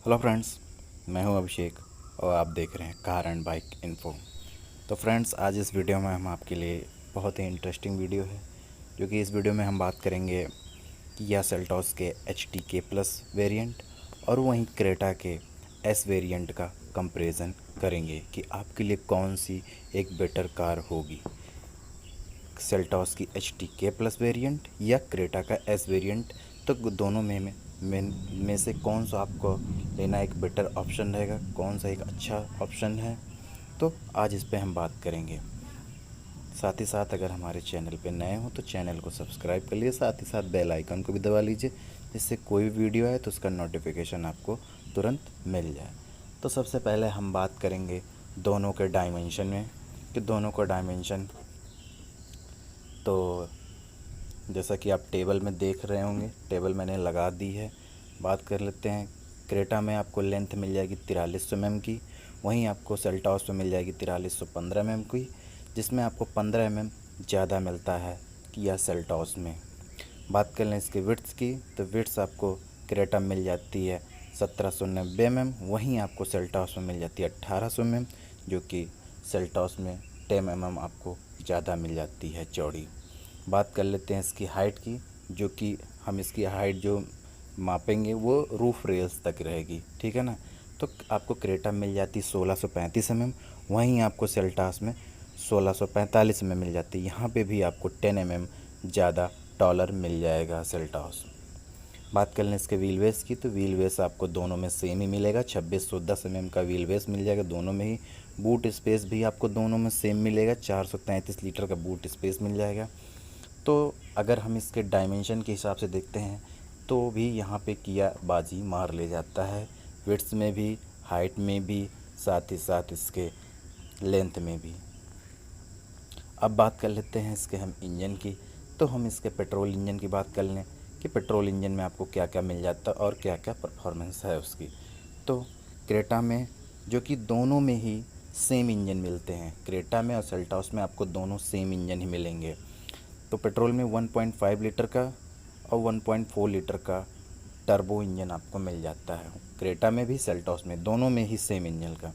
Hello friends, मैं हूं अभिषेक और आप देख रहे हैं कार एंड बाइक इन्फो। तो फ्रेंड्स, आज इस वीडियो में हम आपके लिए बहुत ही इंटरेस्टिंग वीडियो है, जो कि इस वीडियो में हम बात करेंगे किया सेल्टॉस के HTK प्लस वेरिएंट और वहीं क्रेटा के S वेरिएंट का कंपैरिजन करेंगे कि आपके लिए कौन सी एक बेटर कार होगी, सेल्टॉस की HTK प्लस वेरिएंट या क्रेटा का S वेरिएंट। तो दोनों में से कौन सा आपको लेना एक बेटर ऑप्शन रहेगा, कौन सा एक अच्छा ऑप्शन है, तो आज इस पे हम बात करेंगे। साथ ही साथ अगर हमारे चैनल पे नए हो तो चैनल को सब्सक्राइब कर लीजिए, साथ ही साथ बेल आइकन को भी दबा लीजिए, जिससे कोई वीडियो आए तो उसका नोटिफिकेशन आपको तुरंत मिल जाए। तो सबसे पहले हम बात करेंगे दोनों के डायमेंशन में, कि दोनों का डायमेंशन तो जैसा कि आप टेबल में देख रहे होंगे, टेबल मैंने लगा दी है। बात कर लेते हैं। क्रेटा में आपको लेंथ मिल जाएगी 4300 mm की, वहीं आपको सेल्टॉस में मिल जाएगी 4315 mm की, जिसमें आपको 15 mm ज़्यादा मिलता है किया सेल्टॉस में। बात कर लें इसके विड्थ की, तो विड्थ आपको क्रेटा में मिल जाती है 1790 mm, वहीं आपको सेल्टॉस में मिल जाती है 1800 mm, जो कि सेल्टॉस में 10 mm आपको ज़्यादा मिल जाती है चौड़ी। बात कर लेते हैं इसकी हाइट की, जो कि हम इसकी हाइट जो मापेंगे वो रूफ रेल्स तक रहेगी, ठीक है ना। तो आपको क्रेटा मिल जाती 1635 mm, वहीं आपको सेल्टॉस में 1645 mm मिल जाती है। यहाँ पे भी आपको 10 mm ज़्यादा टॉलर मिल जाएगा सेल्टॉस। बात कर लें इसके व्हील बेस की, तो व्हील बेस आपको दोनों में सेम ही मिलेगा, 2610 mm का व्हील बेस मिल जाएगा दोनों में ही। बूट स्पेस भी आपको दोनों में सेम मिलेगा, 433 लीटर का बूट स्पेस मिल जाएगा। तो अगर हम इसके डायमेंशन के हिसाब से देखते हैं तो भी यहाँ पे किया बाजी मार ले जाता है, विड्थ में भी, हाइट में भी, साथ ही साथ इसके लेंथ में भी। अब बात कर लेते हैं इसके हम इंजन की, तो हम इसके पेट्रोल इंजन की बात कर लें कि पेट्रोल इंजन में आपको क्या क्या मिल जाता है और क्या क्या परफॉर्मेंस है उसकी। तो क्रेटा में, जो कि दोनों में ही सेम इंजन मिलते हैं, क्रेटा में और सेल्टॉस में आपको दोनों सेम इंजन ही मिलेंगे। तो पेट्रोल में 1.5 लीटर का और 1.4 लीटर का टर्बो इंजन आपको मिल जाता है, क्रेटा में भी सेल्टॉस में, दोनों में ही सेम इंजन का।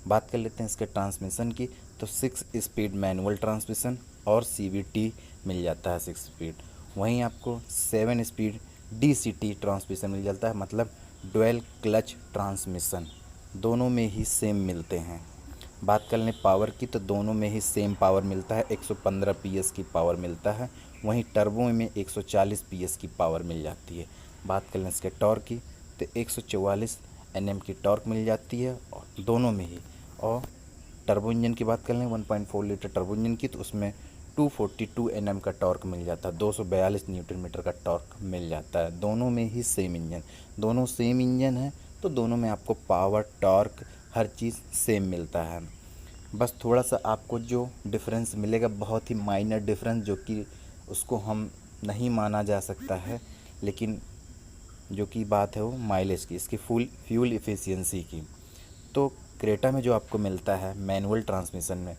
बात कर लेते हैं इसके ट्रांसमिशन की, तो 6 स्पीड मैनुअल ट्रांसमिशन और CVT मिल जाता है 6 स्पीड, वहीं आपको 7 स्पीड DCT ट्रांसमिशन मिल जाता है, मतलब डुअल क्लच ट्रांसमिशन, दोनों में ही सेम मिलते हैं। बात कर लें पावर की, तो दोनों में ही सेम पावर मिलता है, 115 PS की पावर मिलता है, वहीं टर्बो में 140 PS की पावर मिल जाती है। बात कर लें इसके टॉर्क की, तो 144 Nm की टॉर्क मिल जाती है और दोनों में ही। और टर्बो इंजन की बात कर लें 1.4 लीटर टर्बो इंजन की, तो उसमें 242 Nm का टॉर्क मिल जाता है, 242 न्यूटन मीटर का टॉर्क मिल जाता है। दोनों में ही सेम इंजन, दोनों सेम इंजन है, तो दोनों में आपको पावर, टॉर्क, हर चीज़ सेम मिलता है। बस थोड़ा सा आपको जो डिफरेंस मिलेगा, बहुत ही माइनर डिफरेंस, जो कि उसको हम नहीं माना जा सकता है, लेकिन जो कि बात है वो माइलेज की, इसकी फुल फ्यूल इफ़िशियंसी की। तो क्रेटा में जो आपको मिलता है मैनुअल ट्रांसमिशन में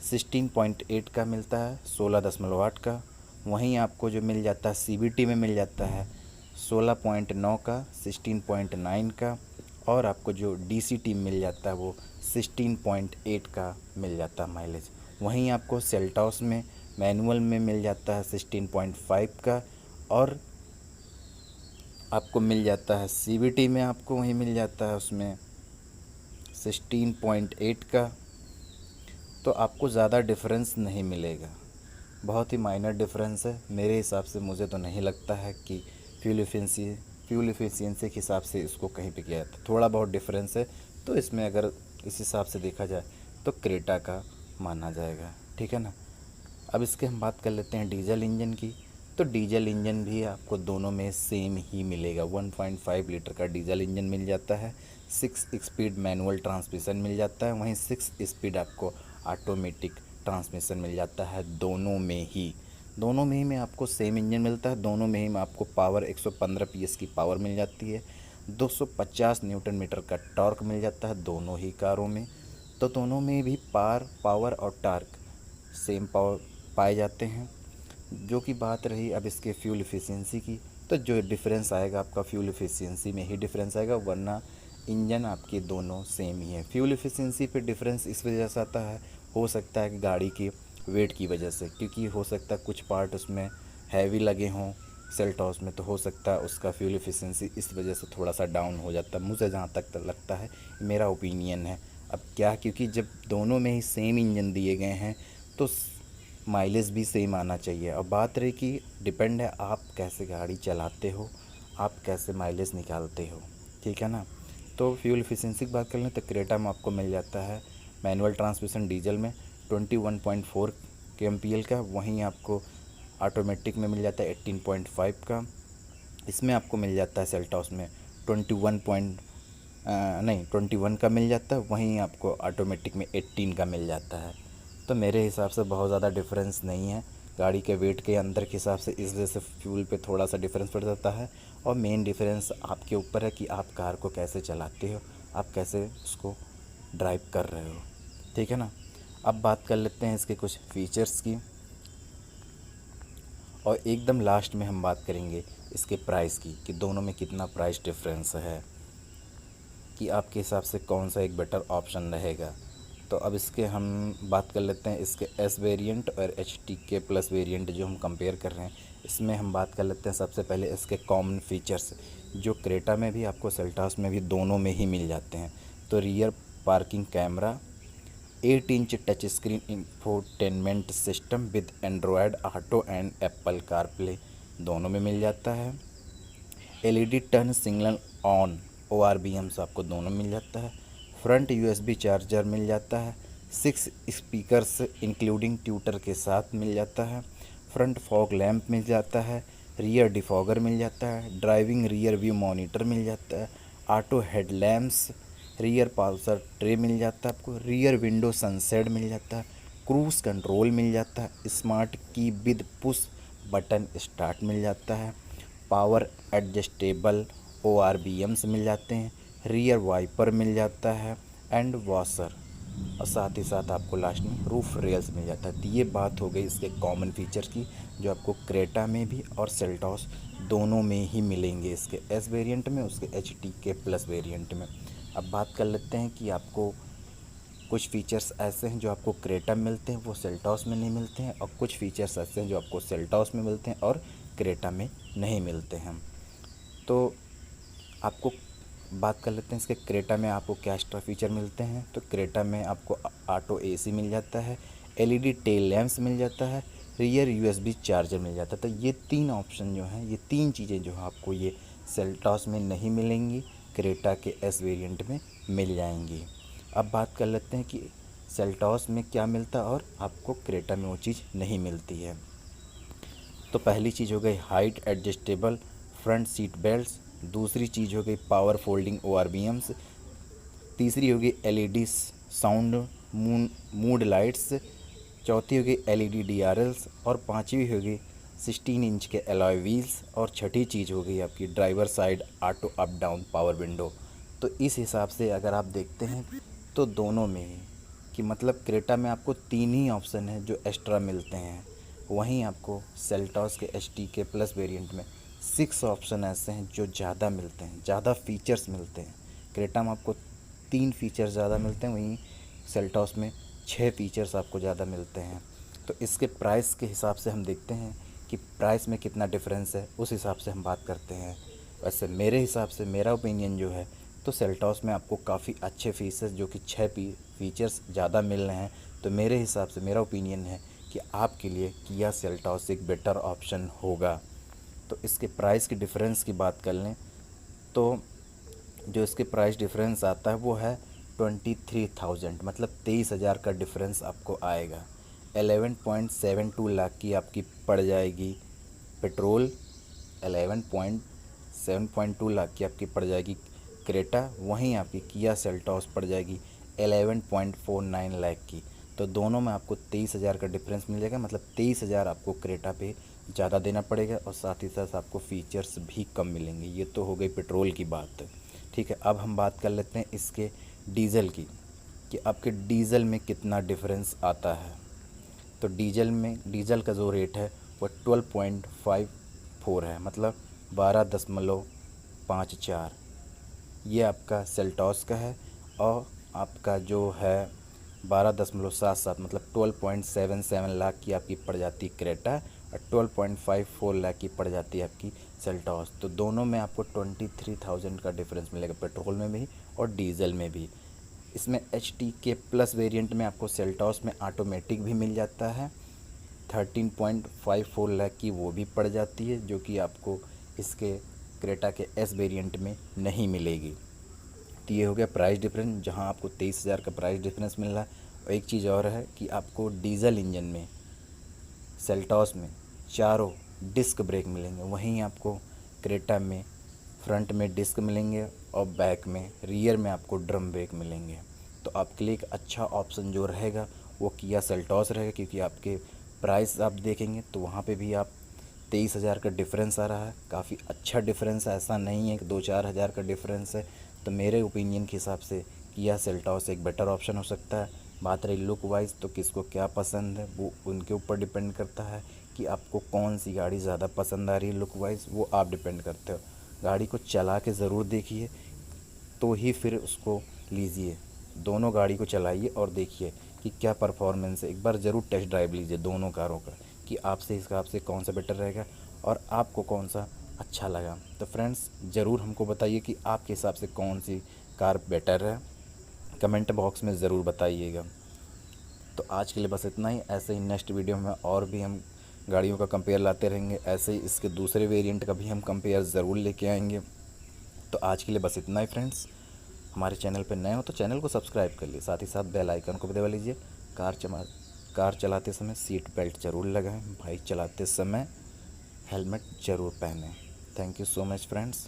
16.8 का मिलता है, 16.8 का, वहीं आपको जो मिल जाता है CVT में मिल जाता है 16.9 का, 16.9 का, और आपको जो DCT मिल जाता है वो 16.8 का मिल जाता है माइलेज। वहीं आपको सेल्टॉस में मैनुअल में मिल जाता है 16.5 का, और आपको मिल जाता है CVT में, आपको वहीं मिल जाता है उसमें 16.8 का। तो आपको ज़्यादा डिफरेंस नहीं मिलेगा, बहुत ही माइनर डिफरेंस है मेरे हिसाब से। मुझे तो नहीं लगता है कि फ्यूल एफिशिएंसी के हिसाब से इसको कहीं पे किया जाता है, थोड़ा बहुत डिफरेंस है। तो इसमें अगर इस हिसाब से देखा जाए तो क्रेटा का माना जाएगा, ठीक है ना। अब इसके हम बात कर लेते हैं डीजल इंजन की, तो डीजल इंजन भी आपको दोनों में सेम ही मिलेगा, 1.5 लीटर का डीजल इंजन मिल जाता है, 6 स्पीड मैनुअल ट्रांसमिशन मिल जाता है, वहीं 6 स्पीड आपको ऑटोमेटिक ट्रांसमिशन मिल जाता है दोनों में ही। दोनों में ही में आपको सेम इंजन मिलता है, दोनों में ही में आपको पावर 115 PS की पावर मिल जाती है, 250 न्यूटन मीटर का टॉर्क मिल जाता है दोनों ही कारों में। तो दोनों में भी पावर और टार्क सेम पावर पाए जाते हैं। जो कि बात रही अब इसके फ्यूल एफिशिएंसी की, तो जो डिफरेंस आएगा आपका फ्यूल एफिशिएंसी में ही डिफरेंस आएगा, वरना इंजन आपके दोनों सेम ही है। फ्यूल एफिशिएंसी पे डिफरेंस इस वजह से आता है, हो सकता है कि गाड़ी की वेट की वजह से, क्योंकि हो सकता है कुछ पार्ट उसमें हैवी लगे हों सेल्टॉस में, तो हो सकता है उसका फ्यूल एफिशिएंसी इस वजह से थोड़ा सा डाउन हो जाता है, मुझे जहाँ तक लगता है, मेरा ओपिनियन है। अब क्या, क्योंकि जब दोनों में ही सेम इंजन दिए गए हैं तो माइलेज भी सेम आना चाहिए। अब बात रही कि डिपेंड है आप कैसे गाड़ी चलाते हो, आप कैसे माइलेज निकालते हो, ठीक है ना। तो फ्यूल एफिशिएंसी की बात कर लें तो क्रेटा में आपको मिल जाता है मैनुअल ट्रांसमिशन डीजल में 21.4 kmpl का, वहीं आपको ऑटोमेटिक में मिल जाता है 18.5 का। इसमें आपको मिल जाता है सेल्टॉस में 21 का मिल जाता है, वहीं आपको ऑटोमेटिक में 18 का मिल जाता है। तो मेरे हिसाब से बहुत ज़्यादा डिफरेंस नहीं है गाड़ी के वेट के अंदर के हिसाब से, इस वजह से फ्यूल पे थोड़ा सा डिफरेंस पड़ जाता है। और मेन डिफरेंस आपके ऊपर है कि आप कार को कैसे चलाते हो, आप कैसे उसको ड्राइव कर रहे हो, ठीक है ना। अब बात कर लेते हैं इसके कुछ फीचर्स की, और एकदम लास्ट में हम बात करेंगे इसके प्राइस की कि दोनों में कितना प्राइस डिफरेंस है, कि आपके हिसाब से कौन सा एक बेटर ऑप्शन रहेगा। तो अब इसके हम बात कर लेते हैं इसके एस वेरिएंट और एच टी के प्लस वेरिएंट जो हम कंपेयर कर रहे हैं, इसमें हम बात कर लेते हैं सबसे पहले इसके कॉमन फीचर्स, जो क्रेटा में भी आपको सेल्टॉस में भी दोनों में ही मिल जाते हैं। तो rear parking camera, 8 inch touch screen infotainment system with Android auto and Apple CarPlay दोनों में मिल जाता है। LED turn signal on ORBMs आपको दोनों मिल जाता है। फ्रंट USB चार्जर मिल जाता है। 6 स्पीकर्स इंक्लूडिंग ट्यूटर के साथ मिल जाता है। फ्रंट फॉग लैंप मिल जाता है। रियर डिफॉगर मिल जाता है। ड्राइविंग रियर व्यू मॉनिटर मिल जाता है। ऑटो हेडलैम्प्स, रियर पाल्सर ट्रे मिल जाता है आपको। रियर विंडो सनसेट मिल जाता है। क्रूज़ कंट्रोल मिल जाता है। स्मार्ट की विद पुश बटन स्टार्ट मिल जाता है। पावर एडजस्टेबल ORBMs मिल जाते हैं। रियर वाइपर मिल जाता है एंड वॉशर, और साथ ही साथ आपको लास्ट में रूफ रेल्स मिल जाता है। तो ये बात हो गई इसके कॉमन फीचर की, जो आपको क्रेटा में भी और सेल्टॉस दोनों में ही मिलेंगे, इसके एस वेरिएंट में, उसके HT के प्लस वेरिएंट में। अब बात कर लेते हैं कि आपको कुछ फ़ीचर्स ऐसे हैं जो आपको क्रेटा में मिलते हैं वो सेल्टॉस में नहीं मिलते हैं, और कुछ फ़ीचर्स ऐसे हैं जो आपको सेल्टॉस में मिलते हैं और क्रेटा में नहीं मिलते हैं। तो आपको बात कर लेते हैं इसके क्रेटा में आपको क्या एक्स्ट्रा फीचर मिलते हैं। तो क्रेटा में आपको ऑटो AC मिल जाता है, LED टेल लैंप्स मिल जाता है, रियर USB चार्जर मिल जाता है। तो ये 3 ऑप्शन जो हैं, ये 3 चीज़ें जो हैं आपको ये सेल्टॉस में नहीं मिलेंगी, क्रेटा के S वेरिएंट में मिल जाएंगी। अब बात कर लेते हैं कि सेल्टॉस में क्या मिलता है और आपको क्रेटा में वो चीज़ नहीं मिलती है। तो पहली चीज़ हो गई height adjustable front seat belts, दूसरी चीज़ हो गई पावर फोल्डिंग ORBMs, तीसरी होगी LED साउंड मूड लाइट्स, चौथी होगी LED DRLs, और पांचवी होगी 16 इंच के अलॉय व्हील्स, और छठी चीज़ हो गई आपकी driver side auto up down power window. तो इस हिसाब से अगर आप देखते हैं तो दोनों में ही, कि मतलब क्रेटा में आपको 3 ही ऑप्शन है जो एक्स्ट्रा मिलते हैं, वहीं आपको सेल्टॉस के HT के प्लस वेरिएंट में 6 ऑप्शन ऐसे हैं जो ज़्यादा मिलते हैं, ज़्यादा फीचर्स मिलते हैं। क्रेटा में आपको 3 फीचर्स ज़्यादा मिलते हैं, वहीं सेल्टॉस में 6 फीचर्स आपको ज़्यादा मिलते हैं। तो इसके प्राइस के हिसाब से हम देखते हैं कि प्राइस में कितना डिफरेंस है, उस हिसाब से हम बात करते हैं। वैसे मेरे हिसाब से, मेरा ओपिनियन जो है, तो सेल्टॉस में आपको काफ़ी अच्छे फीचर्स, जो कि 6 फीचर्स ज़्यादा मिल रहे हैं। तो मेरे हिसाब से, मेरा ओपिनियन है कि आपके लिए किया सेल्टॉस एक बेटर ऑप्शन होगा। तो इसके प्राइस की डिफरेंस की बात कर लें तो जो इसके प्राइस डिफरेंस आता है वो है 23,000, मतलब 23,000 का डिफरेंस आपको आएगा। 11.72 लाख की आपकी पड़ जाएगी पेट्रोल, 11.7.2 लाख की आपकी पड़ जाएगी क्रेटा, वहीं आपकी किया सेल्टॉस पड़ जाएगी 11.49 लाख की। तो दोनों में आपको 23,000 का डिफरेंस मिल जाएगा, मतलब 23,000 आपको क्रेटा पे ज़्यादा देना पड़ेगा, और साथ ही साथ आपको फ़ीचर्स भी कम मिलेंगे। ये तो हो गई पेट्रोल की बात, ठीक है। अब हम बात कर लेते हैं इसके डीज़ल की, कि आपके डीज़ल में कितना डिफरेंस आता है। तो डीज़ल का जो रेट है वो 12.54 है, मतलब 12.54, ये आपका सेल्टॉस का है और आपका जो है 12.77 मतलब 12.77 लाख की आपकी पड़ जाती है क्रेटा और 12.54 लाख की पड़ जाती है आपकी सेल्टॉस। तो दोनों में आपको 23,000 का डिफरेंस मिलेगा, पेट्रोल में भी और डीजल में भी। इसमें HT के प्लस वेरिएंट में आपको सेल्टॉस में ऑटोमेटिक भी मिल जाता है, 13.54 लाख की वो भी पड़ जाती है, जो कि आपको इसके क्रेटा के S वेरिएंट में नहीं मिलेगी। तो ये हो गया प्राइस डिफरेंस, जहां आपको 23,000 का प्राइस डिफरेंस मिल रहा है। और एक चीज़ और है कि आपको डीजल इंजन में सेल्टॉस में चारों डिस्क ब्रेक मिलेंगे, वहीं आपको क्रेटा में फ्रंट में डिस्क मिलेंगे और बैक में रियर में आपको ड्रम ब्रेक मिलेंगे। तो आपके लिए एक अच्छा ऑप्शन जो रहेगा वो किया सेल्टॉस रहेगा, क्योंकि आपके प्राइस आप देखेंगे तो वहाँ पे भी आप 23,000 का डिफरेंस आ रहा है, काफ़ी अच्छा डिफरेंस है, ऐसा नहीं है कि 2-4 हज़ार का डिफरेंस है। तो मेरे ओपिनियन के हिसाब से किया सेल्टॉस एक बेटर ऑप्शन हो सकता है। बात रही लुक वाइज, तो किसको क्या पसंद है वो उनके ऊपर डिपेंड करता है कि आपको कौन सी गाड़ी ज़्यादा पसंद आ रही है लुक वाइज, वो आप डिपेंड करते हो। गाड़ी को चला के ज़रूर देखिए तो ही फिर उसको लीजिए। दोनों गाड़ी को चलाइए और देखिए कि क्या परफॉर्मेंस है। एक बार ज़रूर टेस्ट ड्राइव लीजिए दोनों कारों का कि आपसे हिसाब से कौन सा बेटर रहेगा और आपको कौन सा अच्छा लगा। तो फ्रेंड्स ज़रूर हमको बताइए कि आपके हिसाब से कौन सी कार बेटर है, कमेंट बॉक्स में ज़रूर बताइएगा। तो आज के लिए बस इतना ही। ऐसे ही नेक्स्ट वीडियो में और भी हम गाड़ियों का कंपेयर लाते रहेंगे, ऐसे ही इसके दूसरे वेरिएंट का भी हम कंपेयर ज़रूर लेके आएंगे। तो आज के लिए बस इतना ही फ्रेंड्स। हमारे चैनल पर नए हो तो चैनल को सब्सक्राइब कर लीजिए, साथ ही साथ बेल आइकन को भी दबा लीजिए। कार चलाते समय सीट बेल्ट ज़रूर लगाएं, बाइक चलाते समय हेलमेट ज़रूर पहनें। Thank you so much friends.